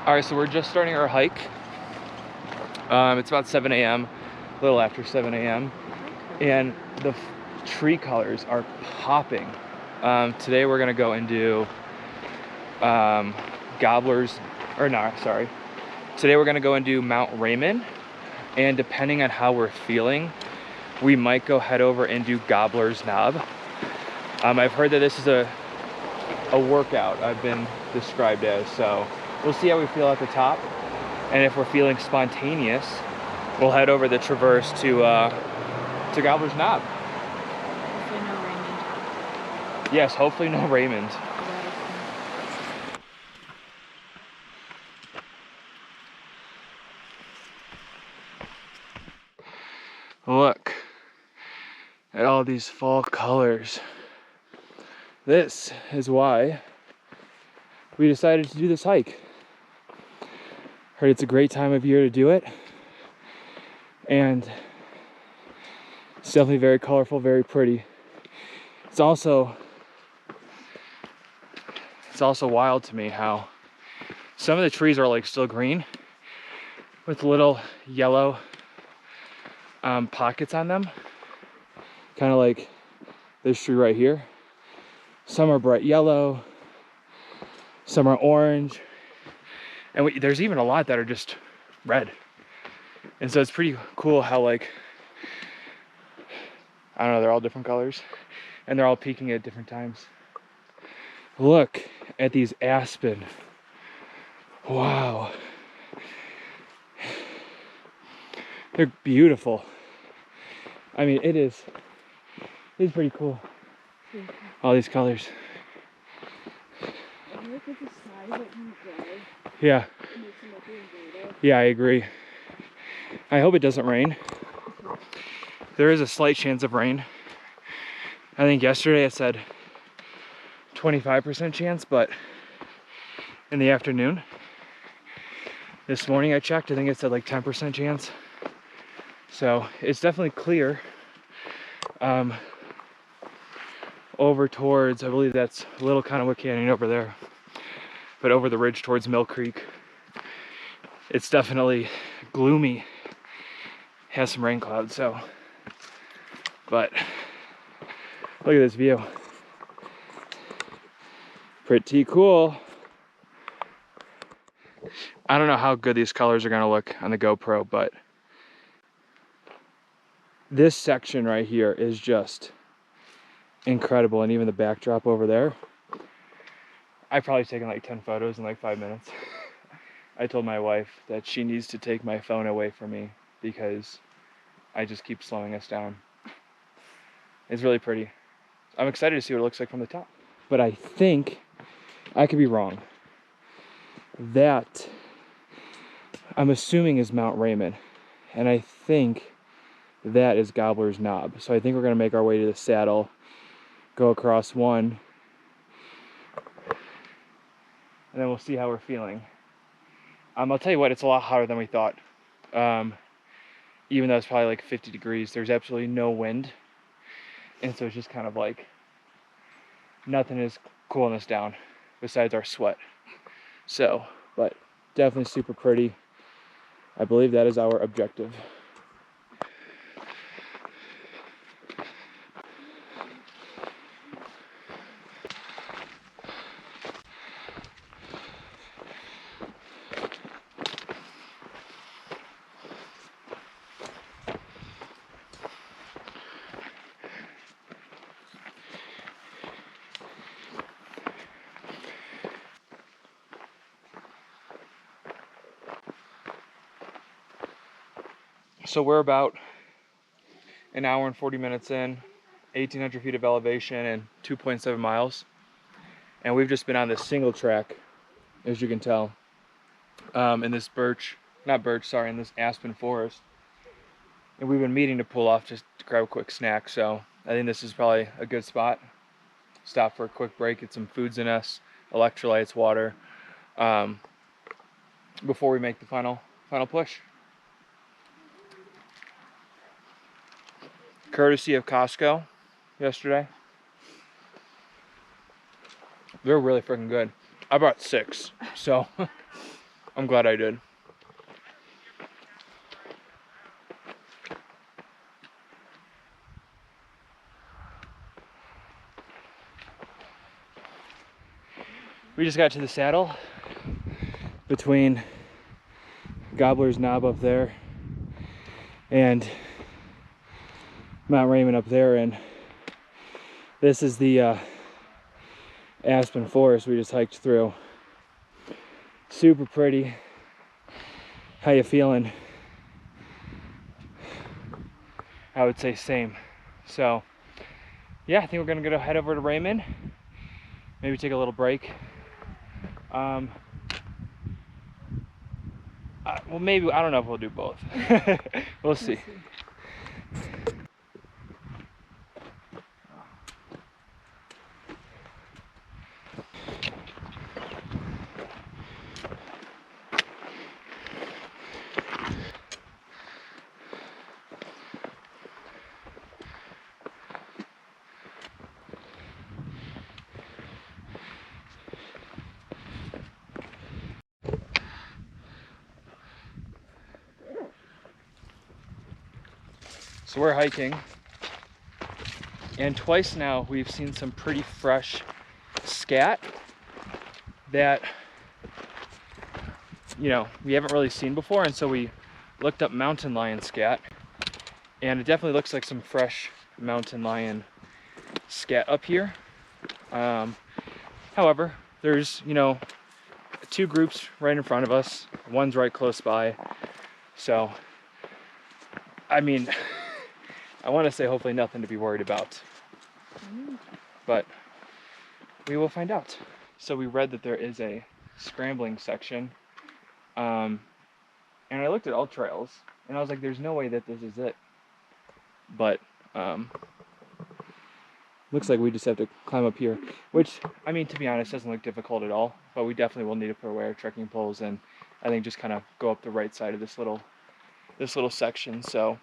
All right, so we're just starting our hike. It's about 7 a.m., a little after 7 a.m. And the tree colors are popping. Today we're gonna go and do Today we're gonna go and do Mount Raymond. And depending on how we're feeling, we might go head over and do Gobbler's Knob. I've heard that this is a workout I've been described as, so we'll see how we feel at the top. And if we're feeling spontaneous, we'll head over the traverse to Gobbler's Knob. Hopefully no Raymond. Yes, hopefully no Raymond. Look at all these fall colors. This is why we decided to do this hike. Heard it's a great time of year to do it. And it's definitely very colorful, very pretty. It's also wild to me how some of the trees are like still green with little yellow pockets on them. Kind of like this tree right here. Some are bright yellow, some are orange, and there's even a lot that are just red. And so it's pretty cool how, like, I don't know, they're all different colors and they're all peaking at different times. Look at these aspen. Wow. They're beautiful. I mean, it is pretty cool. All these colors. Yeah. Yeah, I agree. I hope it doesn't rain. There is a slight chance of rain. I think yesterday it said 25% chance, but in the afternoon. This morning I checked, I think it said like 10% chance. So it's definitely clear. Over towards, I believe that's Little Cottonwood Canyon over there, but over the ridge towards Mill Creek, it's definitely gloomy. Has some rain clouds, so, but look at this view. Pretty cool. I don't know how good these colors are gonna look on the GoPro, but this section right here is just incredible. And even the backdrop over there, I've probably taken like 10 photos in like 5 minutes. I told my wife that she needs to take my phone away from me because I just keep slowing us down. It's really pretty. I'm excited to see what it looks like from the top. But I think, I could be wrong, that I'm assuming is Mount Raymond. And I think that is Gobbler's Knob. So I think we're gonna make our way to the saddle, go across one, and then we'll see how we're feeling. I'll tell you what, it's a lot hotter than we thought. Even though it's probably like 50 degrees, there's absolutely no wind. And so it's just kind of like, nothing is cooling us down besides our sweat. So, but definitely super pretty. I believe that is our objective. So we're about an hour and 40 minutes in, 1,800 feet of elevation and 2.7 miles. And we've just been on this single track, as you can tell, in this in this aspen forest. And we've been meaning to pull off just to grab a quick snack. So I think this is probably a good spot. Stop for a quick break, get some foods in us, electrolytes, water, before we make the final push. Courtesy of Costco yesterday. They're really freaking good. I bought 6, so I'm glad I did. We just got to the saddle between Gobbler's Knob up there and Mount Raymond up there, and this is the aspen forest we just hiked through. Super pretty. How you feeling? I would say same. So yeah, I think we're gonna head over to Raymond, maybe take a little break. Well, maybe, I don't know if we'll do both. We'll see. So we're hiking, and twice now we've seen some pretty fresh scat that, you know, we haven't really seen before, and so we looked up mountain lion scat, and it definitely looks like some fresh mountain lion scat up here. However, there's, you know, two groups right in front of us, one's right close by, so I mean, I want to say hopefully nothing to be worried about, but we will find out. So we read that there is a scrambling section, and I looked at all trails, and I was like, there's no way that this is it. But looks like we just have to climb up here, which, I mean, to be honest, doesn't look difficult at all, but we definitely will need to put away our trekking poles, and I think just kind of go up the right side of this little section. So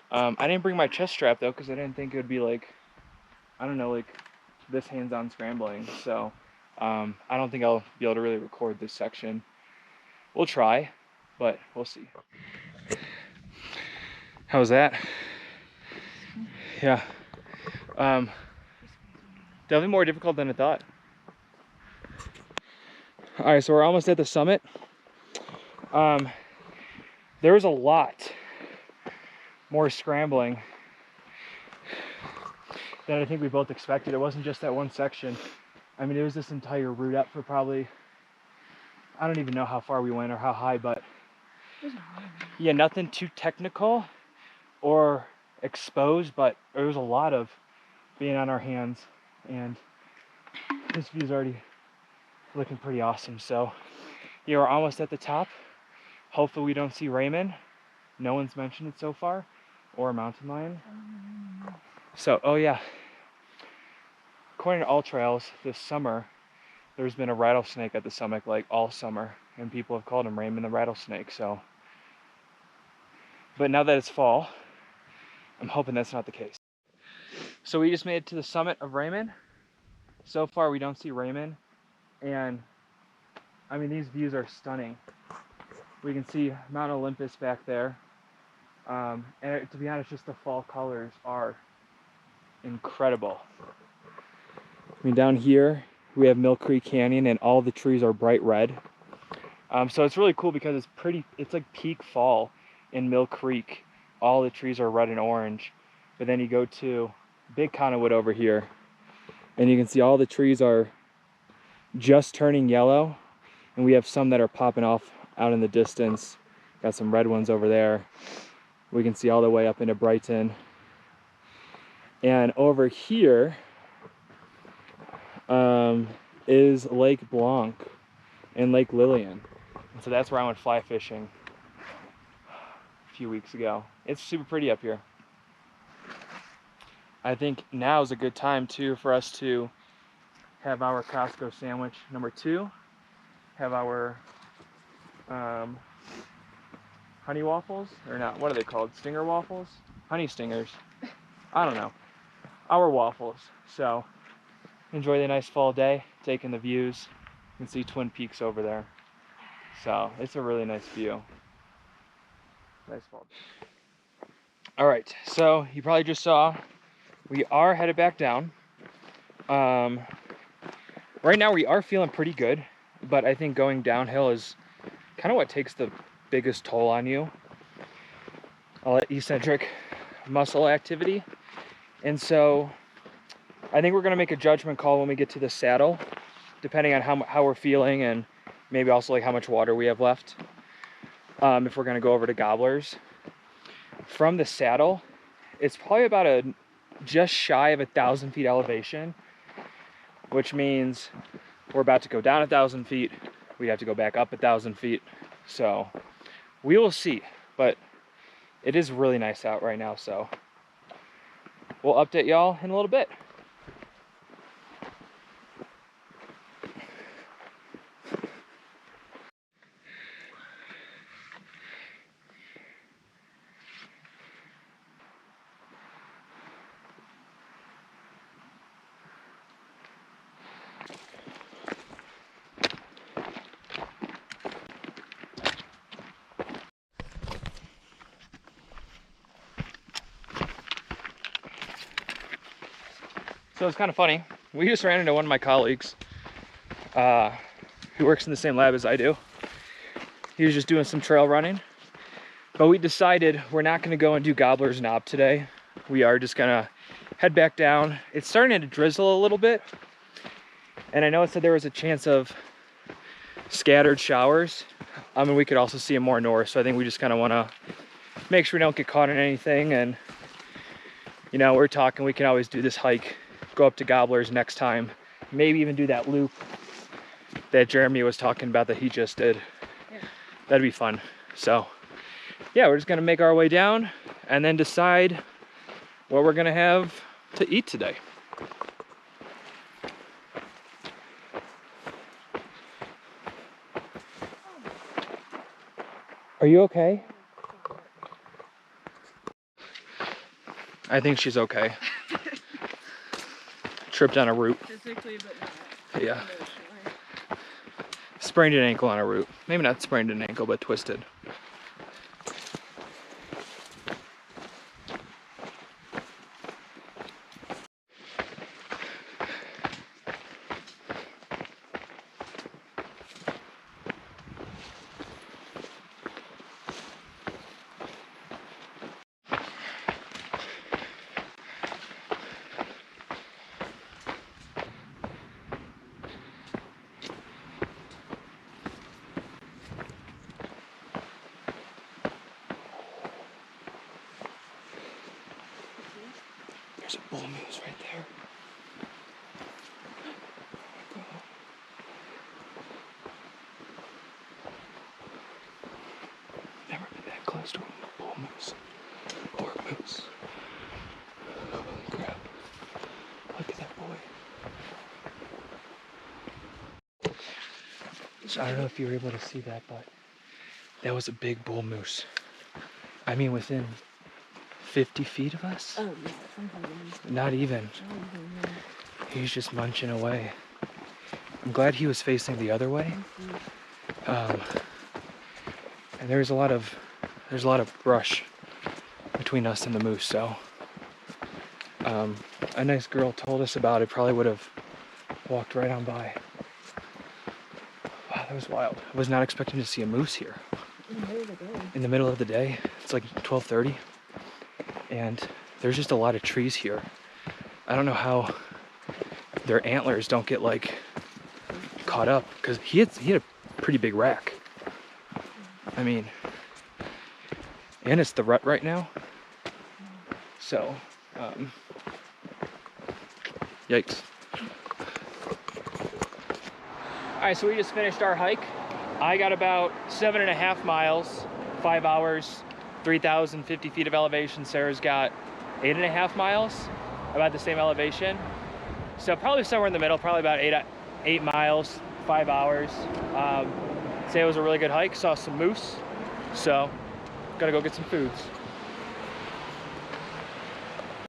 I didn't bring my chest strap though, because I didn't think it would be like, I don't know, like this hands-on scrambling. So I don't think I'll be able to really record this section. We'll try, but we'll see. How was that? Yeah. Definitely more difficult than I thought. All right, so we're almost at the summit. There was a lot more scrambling than I think we both expected. It wasn't just that one section. I mean, it was this entire route up for probably, I don't even know how far we went or how high, but yeah, nothing too technical or exposed, but there was a lot of being on our hands, and this view's already looking pretty awesome. So yeah, we're almost at the top. Hopefully we don't see Raymond. No one's mentioned it so far, or a mountain lion. So, oh yeah, according to all trails this summer, there's been a rattlesnake at the summit like all summer, and people have called him Raymond the rattlesnake. So, but now that it's fall, I'm hoping that's not the case. So we just made it to the summit of Raymond. So far we don't see Raymond, and I mean, these views are stunning. We can see Mount Olympus back there, and to be honest, just the fall colors are incredible. I mean, down here we have Mill Creek Canyon, and all the trees are bright red. So it's really cool because it's pretty, it's like peak fall in Mill Creek. All the trees are red and orange. But then you go to Big Cottonwood over here, and you can see all the trees are just turning yellow, and we have some that are popping off out in the distance. Got some red ones over there. We can see all the way up into Brighton. And over here is Lake Blanc and Lake Lillian. And so that's where I went fly fishing a few weeks ago. It's super pretty up here. I think now is a good time too for us to have our Costco sandwich number 2, have our honey waffles, or not, what are they called? Stinger waffles? Honey stingers. I don't know. Our waffles. So enjoy the nice fall day, taking the views. You can see Twin Peaks over there. So it's a really nice view. Nice fall. All right, so you probably just saw we are headed back down. Right now we are feeling pretty good, but I think going downhill is kind of what takes the biggest toll on you. All that eccentric muscle activity. And so I think we're gonna make a judgment call when we get to the saddle, depending on how we're feeling and maybe also like how much water we have left. If we're gonna go over to Gobblers. From the saddle, it's probably about just shy of 1,000 feet elevation, which means we're about to go down 1,000 feet. We have to go back up 1,000 feet. So we will see, but it is really nice out right now. So we'll update y'all in a little bit. So it's kind of funny. We just ran into one of my colleagues who works in the same lab as I do. He was just doing some trail running, but we decided we're not going to go and do Gobbler's Knob today. We are just going to head back down. It's starting to drizzle a little bit, and I know it said there was a chance of scattered showers. And we could also see them more north, so I think we just kind of want to make sure we don't get caught in anything. And you know, we're talking we can always do this hike, go up to Gobblers next time, maybe even do that loop that Jeremy was talking about that he just did. Yeah. That'd be fun. So yeah, we're just gonna make our way down and then decide what we're gonna have to eat today. Are you okay? I think she's okay. Tripped on a root. Physically, but not Yeah. emotionally. Sprained an ankle on a root. Maybe not sprained an ankle, but twisted. There's a bull moose right there. Never been that close to a bull moose or a moose. Holy crap. Look at that boy. So I don't know if you were able to see that, but that was a big bull moose. I mean, within 50 feet of us? Oh, yeah, sometimes. Not even. He's just munching away. I'm glad he was facing the other way. And there's a lot of brush between us and the moose, so a nice girl told us about it, probably would have walked right on by. Wow, that was wild. I was not expecting to see a moose here. In the middle of the day. It's like 12:30. And there's just a lot of trees here. I don't know how their antlers don't get like caught up, because he had a pretty big rack. I mean, and it's the rut right now. So, yikes. All right, so we just finished our hike. I got about 7.5 miles, 5 hours, 3,050 feet of elevation. Sarah's got 8.5 miles, about the same elevation. So probably somewhere in the middle, probably about 8 miles, 5 hours. Say it was a really good hike, saw some moose. So, gotta go get some foods.